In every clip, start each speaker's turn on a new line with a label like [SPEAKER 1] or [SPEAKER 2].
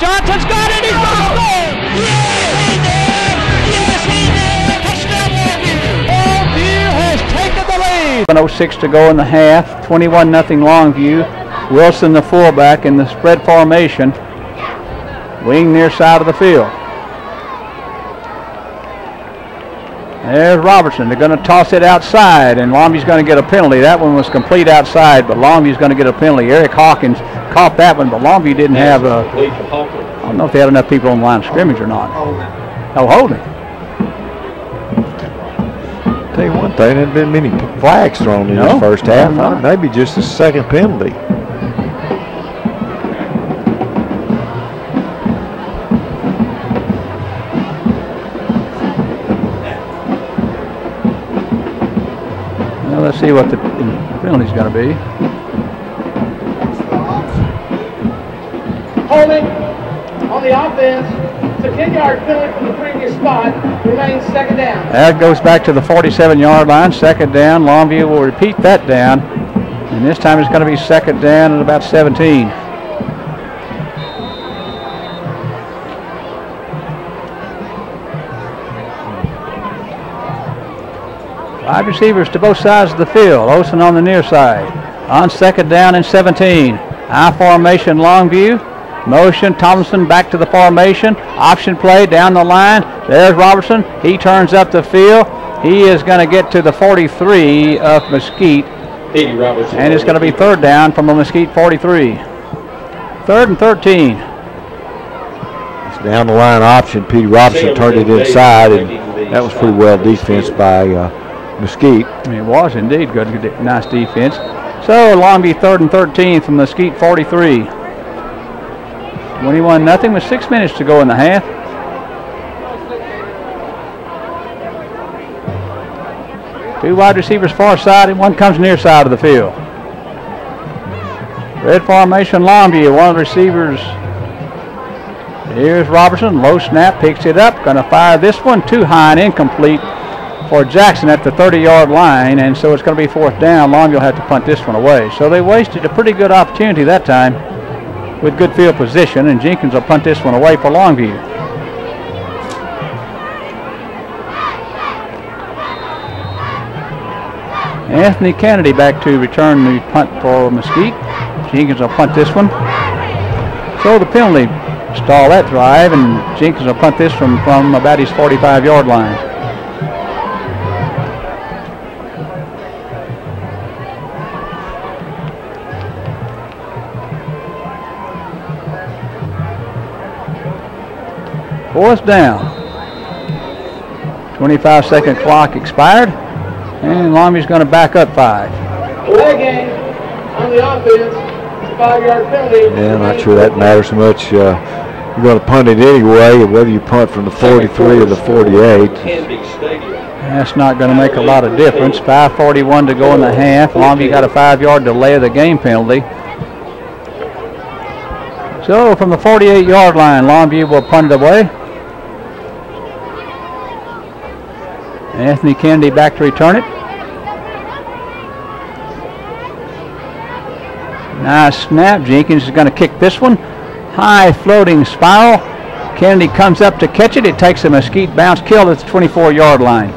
[SPEAKER 1] Johnson's got it. He's going to score. Yes, he did. Touchdown, Longview. Longview has taken the lead. 1:06 to go in the half. 21-0 Longview. Wilson, the fullback, in the spread formation. Wing near side of the field. There's Robertson. They're going to toss it outside, and Longview's going to get a penalty. That one was complete outside, but Longview's going to get a penalty. Eric Hawkins caught that one, but Longview didn't have a... I don't know if they had enough people on the line of scrimmage or not. Oh, holding.
[SPEAKER 2] Tell you one thing, there hadn't been many flags thrown in this first half. Maybe just the second penalty.
[SPEAKER 1] Well, let's see what the penalty's going to be.
[SPEAKER 3] Holding on the offense. It's a 10-yard penalty from the previous spot. Remains second down.
[SPEAKER 1] That goes back to the 47-yard line. Second down. Longview will repeat that down. And this time it's going to be second down at about 17. Wide receivers to both sides of the field. Olsen on the near side. On second down and 17. I formation Longview. Motion, Thompson back to the formation. Option play down the line. There's Robertson. He turns up the field. He is going to get to the 43 of Mesquite. And it's going to be third down from the Mesquite 43. Third and 13.
[SPEAKER 2] It's down the line option. Petey Robertson turned it inside, and that was pretty well defense by Mesquite.
[SPEAKER 1] It was indeed good, nice defense. So Longview third and 13 from Mesquite 43. 21-0 with 6 minutes to go in the half. Two wide receivers far side and one comes near side of the field. Red formation Longview, one of the receivers. Here's Robertson, low snap, picks it up, going to fire this one too high and incomplete for Jackson at the 30-yard line, and so it's going to be fourth down. Longview will have to punt this one away. So they wasted a pretty good opportunity that time with good field position, and Jenkins will punt this one away for Longview. Anthony Kennedy back to return the punt for Mesquite. Jenkins will punt this one. So the penalty stall that drive, and Jenkins will punt this from about his 45-yard line. Fourth down. 25-second clock expired, and Longview's going to back up 5.
[SPEAKER 3] Play game on the offense. 5-yard penalty.
[SPEAKER 2] Yeah, I'm not sure that matters much. You're going to punt it anyway, whether you punt from the 43 or the 48.
[SPEAKER 1] That's not going to make a lot of difference. 5:41 to go in the half. Longview got a 5-yard delay of the game penalty. So from the 48-yard line, Longview will punt it away. Anthony Kennedy back to return it. Nice snap. Jenkins is going to kick this one. High floating spiral. Kennedy comes up to catch it. It takes a Mesquite bounce kill at the 24-yard line.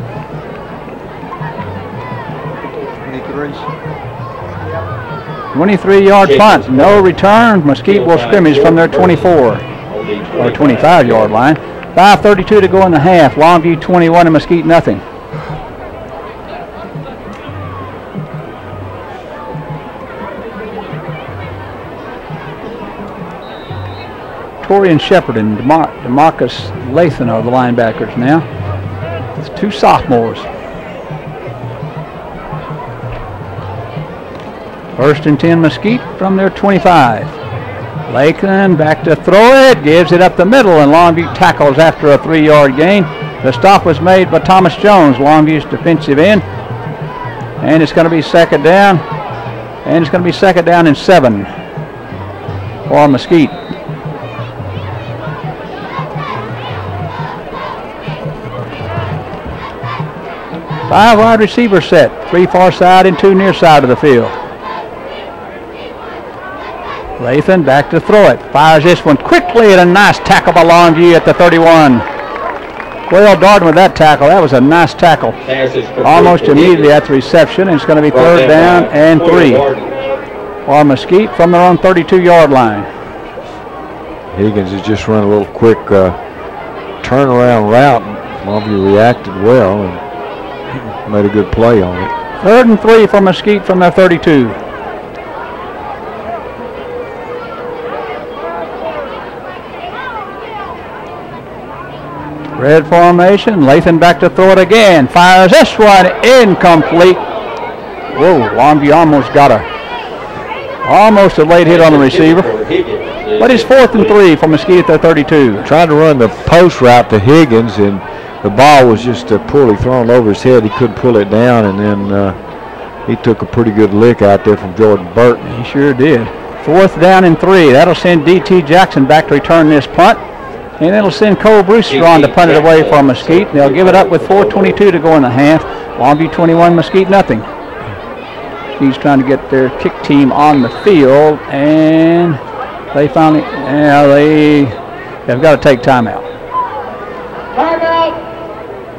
[SPEAKER 1] 23-yard punt. No return. Mesquite will scrimmage from their 24 or 25-yard line. 5:32 to go in the half. Longview 21 and Mesquite nothing. Torian Shepard and DeMarcus Lathan are the linebackers now. It's two sophomores. First and 10 Mesquite from their 25. Lathan back to throw it, gives it up the middle, and Longview tackles after a 3-yard gain. The stop was made by Thomas Jones, Longview's defensive end. And it's going to be second down. And it's going to be second down and 7 for Mesquite. Five wide receiver set, 3 far side and 2 near side of the field. Lathan back to throw it. Fires this one quickly, and a nice tackle by Longview at the 31. Well, Darden with that tackle. That was a nice tackle. Almost immediately at the reception. And it's going to be third down and 3 for Mesquite from their own 32-yard line.
[SPEAKER 2] Higgins has just run a little quick turnaround route. Longview reacted well and made a good play on it.
[SPEAKER 1] 3rd and 3 for Mesquite from their 32. Red formation. Lathan back to throw it again. Fires this one incomplete. Whoa, Longview almost a late hit on the receiver. But it's 4th and 3 for Mesquite at their 32.
[SPEAKER 2] Trying to run the post route to Higgins, and the ball was just poorly thrown over his head. He couldn't pull it down, and then he took a pretty good lick out there from Jordan Burton.
[SPEAKER 1] He sure did. 4th down and 3. That'll send D.T. Jackson back to return this punt. And it'll send Cole Brewster on to punt it away for Mesquite. They'll give it up with 4:22 to go in the half. Longview 21, Mesquite nothing. He's trying to get their kick team on the field, and they finally, they've got to take timeout.
[SPEAKER 3] Timeout.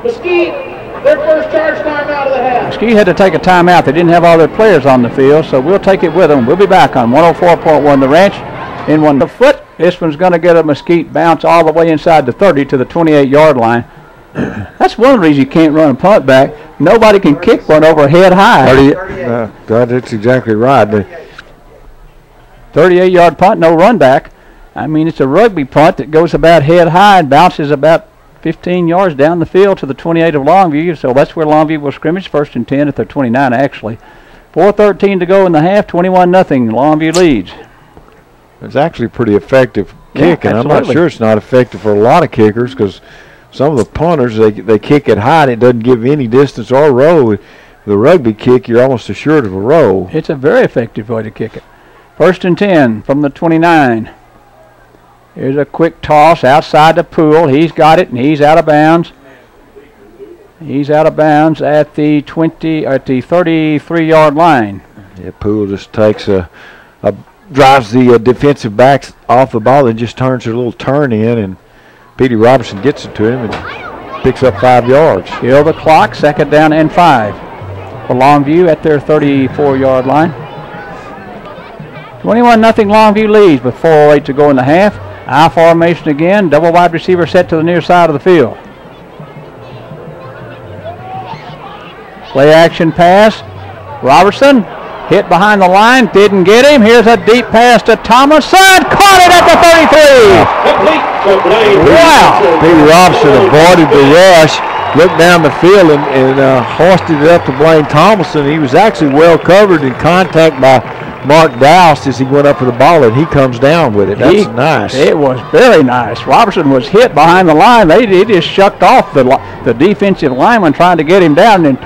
[SPEAKER 3] Mesquite, their first charge timeout of the half.
[SPEAKER 1] Mesquite had to take a timeout. They didn't have all their players on the field, so we'll take it with them. We'll be back on 104.1 The Ranch. In one foot. This one's going to get a Mesquite bounce all the way inside the 30 to the 28-yard line. That's one reason you can't run a punt back. Nobody can kick one over head high.
[SPEAKER 2] That's exactly right.
[SPEAKER 1] 38-yard punt, no run back. I mean, it's a rugby punt that goes about head high and bounces about 15 yards down the field to the 28 of Longview. So that's where Longview will scrimmage, 1st and 10 at their 29 actually. 4:13 to go in the half, 21-0. Longview leads.
[SPEAKER 2] It's actually a pretty effective kick, and I'm not sure it's not effective for a lot of kickers, because some of the punters, they kick it high and it doesn't give any distance or row. The rugby kick, you're almost assured of a row.
[SPEAKER 1] It's a very effective way to kick it. 1st and 10 from the 29. Here's a quick toss outside the pool. He's got it, and he's out of bounds. He's out of bounds at the 33-yard line.
[SPEAKER 2] Yeah, Poole just takes drives the defensive backs off the ball and just turns a little turn in, and Petey Robertson gets it to him and picks up 5 yards.
[SPEAKER 1] Kill the clock, 2nd down and 5 for Longview at their 34-yard line. 21-0 Longview leads with 4:08 to go in the half. I formation again, double wide receiver set to the near side of the field. Play action pass. Robertson hit behind the line, didn't get him. Here's a deep pass to Thomason. Caught it at the 33. Wow.
[SPEAKER 2] Petey Robertson avoided the rush, looked down the field, and hoisted it up to Blaine Thomason. He was actually well covered in contact by Mark Doust as he went up for the ball, and he comes down with it. That's nice.
[SPEAKER 1] It was very nice. Robertson was hit behind the line. They just shucked off the defensive lineman trying to get him down, and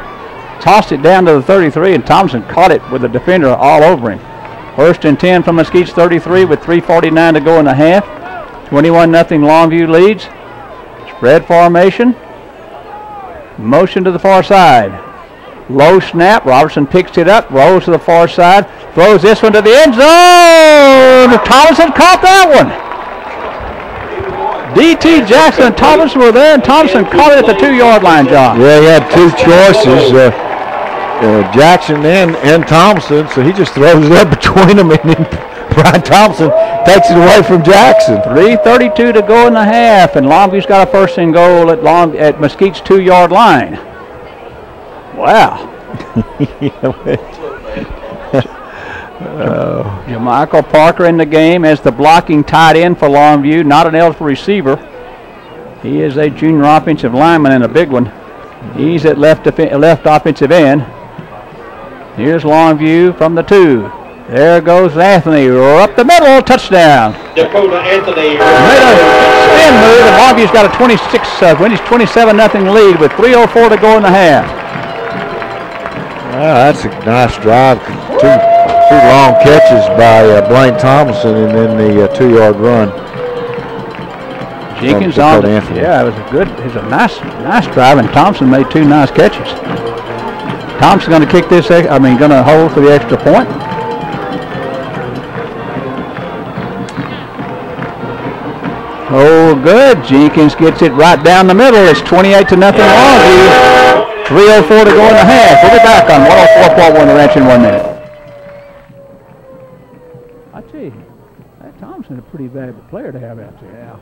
[SPEAKER 1] tossed it down to the 33, and Thompson caught it with the defender all over him. 1st and 10 from Mesquite's 33 with 3:49 to go in the half. 21-0 Longview leads. Spread formation. Motion to the far side. Low snap. Robertson picks it up, rolls to the far side, throws this one to the end zone. Thompson caught that one. D.T. Jackson and Thompson were there, and Thompson caught it at the 2-yard line, John.
[SPEAKER 2] Yeah, he had 2 choices, Jackson and Thompson, so he just throws it up between them, and then Brian Thompson takes it away from Jackson.
[SPEAKER 1] 3:32 to go in the half, and Longview's got a 1st and goal at Mesquite's 2-yard line. Wow. Michael Parker in the game as the blocking tight end for Longview, not an eligible receiver. He is a junior offensive lineman and a big one. He's at left offensive end. Here's Longview from the 2. There goes Anthony up the middle, touchdown.
[SPEAKER 3] Dakota Anthony.
[SPEAKER 1] Made a spin move, and Longview's got a 27-0 lead with 3:04 to go in the half.
[SPEAKER 2] Wow, that's a nice drive. Two long catches by Blaine Thomason, and then the 2-yard run.
[SPEAKER 1] Jenkins on. Yeah, it was a nice drive, and Thompson made 2 nice catches. Thompson going to kick this. Going to hold for the extra point. Oh, good. Jenkins gets it right down the middle. It's 28-0 Longview. 3:04 to go in the half. We'll be back on 104.1 The Ranch in 1 minute. I tell you, that Thompson's a pretty valuable player to have out there.
[SPEAKER 2] Yeah.